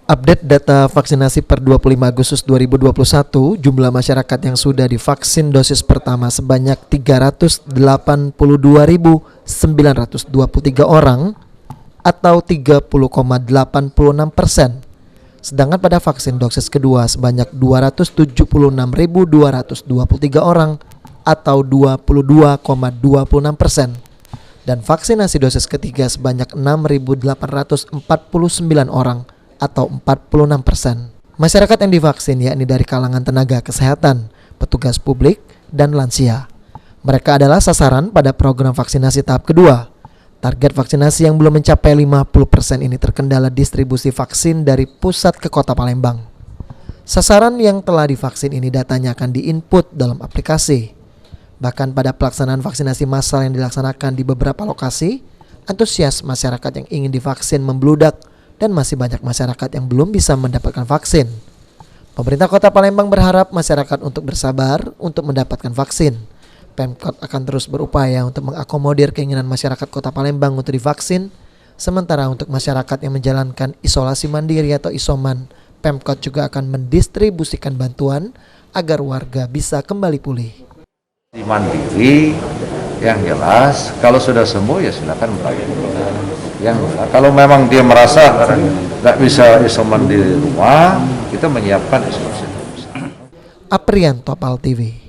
Update data vaksinasi per 25 Agustus 2021, jumlah masyarakat yang sudah divaksin dosis pertama sebanyak 382.923 orang atau 30,86%. Sedangkan pada vaksin dosis kedua sebanyak 276.223 orang atau 22,26%. Dan vaksinasi dosis ketiga sebanyak 6.849 orang atau 46%. Masyarakat yang divaksin yakni dari kalangan tenaga kesehatan, petugas publik, dan lansia. Mereka adalah sasaran pada program vaksinasi tahap kedua. Target vaksinasi yang belum mencapai 50% ini terkendala distribusi vaksin dari pusat ke kota Palembang. Sasaran yang telah divaksin ini datanya akan diinput dalam aplikasi. Bahkan pada pelaksanaan vaksinasi massal yang dilaksanakan di beberapa lokasi, antusias masyarakat yang ingin divaksin membludak dan masih banyak masyarakat yang belum bisa mendapatkan vaksin. Pemerintah Kota Palembang berharap masyarakat untuk bersabar untuk mendapatkan vaksin. Pemkot akan terus berupaya untuk mengakomodir keinginan masyarakat Kota Palembang untuk divaksin. Sementara untuk masyarakat yang menjalankan isolasi mandiri atau isoman, Pemkot juga akan mendistribusikan bantuan agar warga bisa kembali pulih. Di mandiri yang jelas kalau sudah sembuh ya silakan beraktivitas. Kalau memang dia merasa nggak bisa isoman di rumah, kita menyiapkan isolasi. Aprianto, PAL TV.